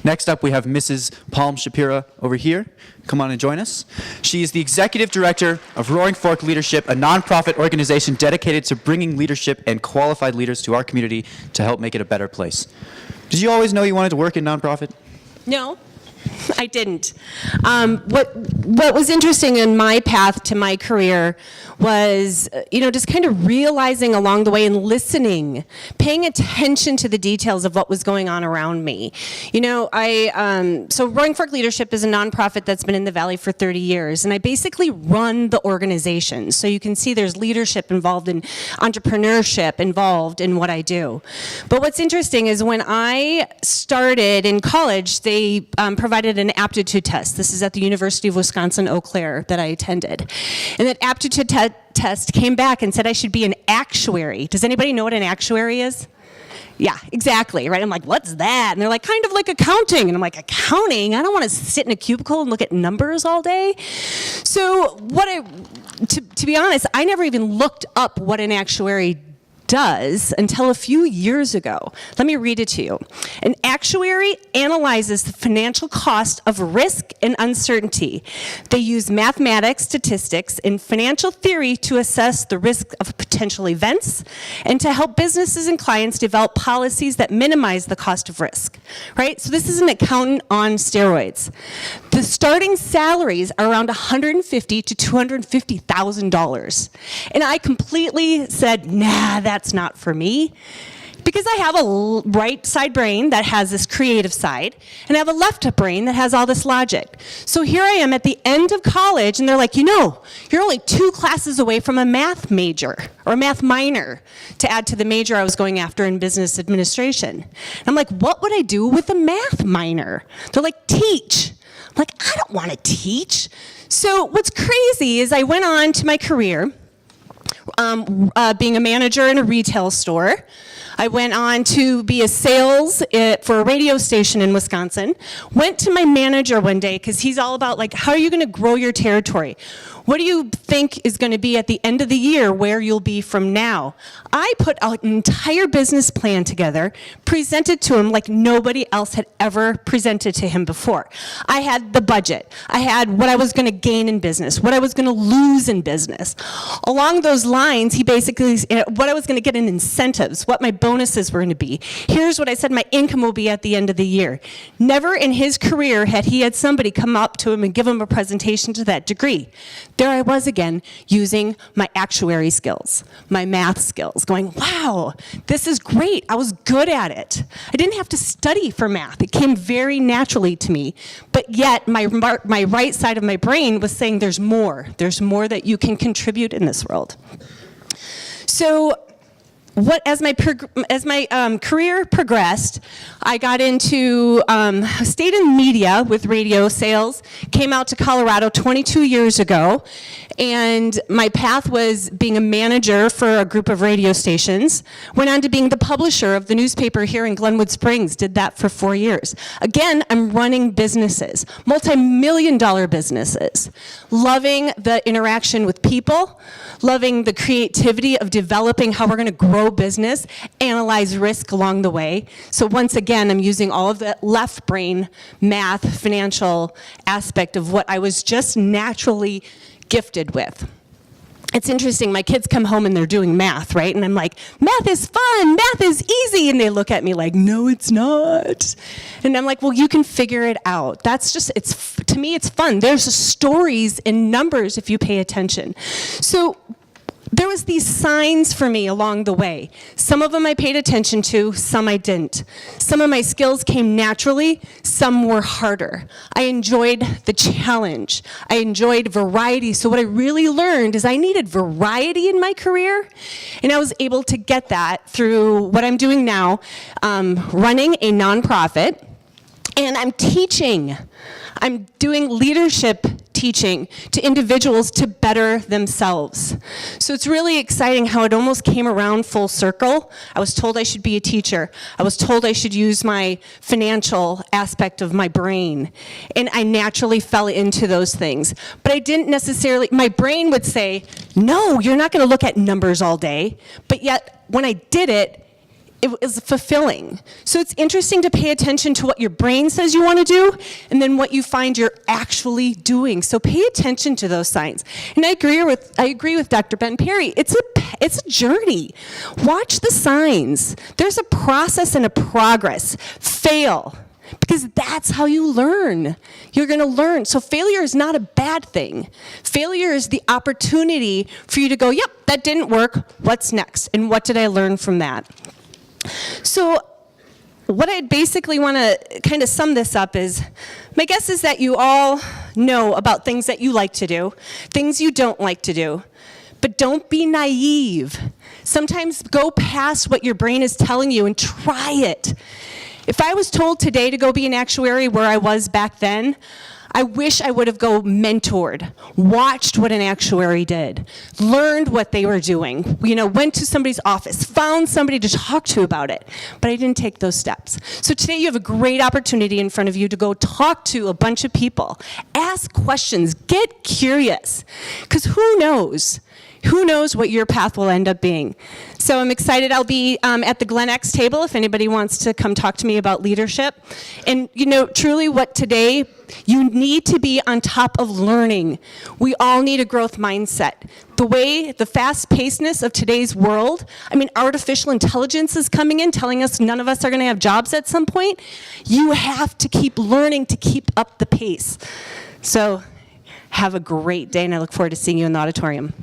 Next up, we have Mrs. Palm Shapira over here. Come on and join us. She is the Executive Director of Roaring Fork Leadership, a nonprofit organization dedicated to bringing leadership and qualified leaders to our community to help make it a better place. Did you always know you wanted to work in nonprofit? No, I didn't. What was interesting in my path to my career was, just kind of realizing along the way and listening, paying attention to the details of what was going on around me. So Roaring Fork Leadership is a nonprofit that's been in the Valley for 30 years, and I basically run the organization. So you can see there's leadership involved in entrepreneurship involved in what I do. But what's interesting is when I started in college, they provided an aptitude test. This is at the University of Wisconsin-Eau Claire that I attended. And that aptitude test came back and said I should be an actuary. Does anybody know what an actuary is? Yeah, exactly, right? I'm like, what's that? And they're like, kind of like accounting. And I'm like, accounting? I don't want to sit in a cubicle and look at numbers all day. So to be honest, I never even looked up what an actuary does until a few years ago. Let me read it to you. An actuary analyzes the financial cost of risk and uncertainty. They use mathematics, statistics, and financial theory to assess the risk of potential events and to help businesses and clients develop policies that minimize the cost of risk, right? So this is an accountant on steroids. The starting salaries are around $150,000 to $250,000. And I completely said, nah, that's not for me. Because I have a right side brain that has this creative side, and I have a left brain that has all this logic. So here I am at the end of college, and they're like, you're only 2 classes away from a math major, or a math minor, to add to the major I was going after in business administration. And I'm like, what would I do with a math minor? They're like, teach. I'm like, I don't want to teach. So what's crazy is I went on to my career, being a manager in a retail store. I went on to be a sales for a radio station in Wisconsin. Went to my manager one day, because he's all about, how are you going to grow your territory? What do you think is going to be at the end of the year where you'll be from now? I put an entire business plan together, presented to him like nobody else had ever presented to him before. I had the budget. I had what I was going to gain in business, what I was going to lose in business. Along those lines, he basically, what I was going to get in incentives, what my bonuses were going to be. Here's what I said my income will be at the end of the year. Never in his career had he had somebody come up to him and give him a presentation to that degree. There I was again, using my actuary skills, my math skills, going, wow, this is great. I was good at it. I didn't have to study for math. It came very naturally to me. But yet, my right side of my brain was saying there's more. There's more that you can contribute in this world. So as my career progressed, I got into, stayed in media with radio sales, came out to Colorado 22 years ago, and my path was being a manager for a group of radio stations, went on to being the publisher of the newspaper here in Glenwood Springs, did that for 4 years. Again, I'm running businesses, multi-million-dollar businesses, loving the interaction with people, loving the creativity of developing how we're going to grow business, analyze risk along the way. So once again, I'm using all of the left brain math, financial aspect of what I was just naturally gifted with. It's interesting, my kids come home and they're doing math, right? And I'm like, math is fun, math is easy. And they look at me like, no, it's not. And I'm like, well, you can figure it out. That's just, to me, it's fun. There's stories in numbers if you pay attention. So there was these signs for me along the way. Some of them I paid attention to, some I didn't. Some of my skills came naturally, some were harder. I enjoyed the challenge. I enjoyed variety. So what I really learned is I needed variety in my career, and I was able to get that through what I'm doing now, running a nonprofit, and I'm teaching. I'm doing leadership teaching to individuals to better themselves. So it's really exciting how it almost came around full circle. I was told I should be a teacher. I was told I should use my financial aspect of my brain. And I naturally fell into those things. But I didn't necessarily, my brain would say, no, you're not going to look at numbers all day. But yet, when I did it, it was fulfilling. So it's interesting to pay attention to what your brain says you want to do and then what you find you're actually doing. So pay attention to those signs. And I agree with Dr. Ben Perry. It's a journey. Watch the signs. There's a process and a progress. Fail. Because that's how you learn. You're going to learn. So failure is not a bad thing. Failure is the opportunity for you to go, yep, that didn't work. What's next? And what did I learn from that? So what I basically want to kind of sum this up is, my guess is that you all know about things that you like to do, things you don't like to do. But don't be naive. Sometimes go past what your brain is telling you and try it. If I was told today to go be an actuary where I was back then, I wish I would have mentored, watched what an actuary did, learned what they were doing, went to somebody's office, found somebody to talk to about it, but I didn't take those steps. So today you have a great opportunity in front of you to go talk to a bunch of people, ask questions, get curious, because who knows? Who knows what your path will end up being? So I'm excited. I'll be at the GlenX table if anybody wants to come talk to me about leadership. And truly what today, you need to be on top of learning. We all need a growth mindset. The fast-pacedness of today's world, artificial intelligence is coming in, telling us none of us are going to have jobs at some point. You have to keep learning to keep up the pace. So have a great day, and I look forward to seeing you in the auditorium.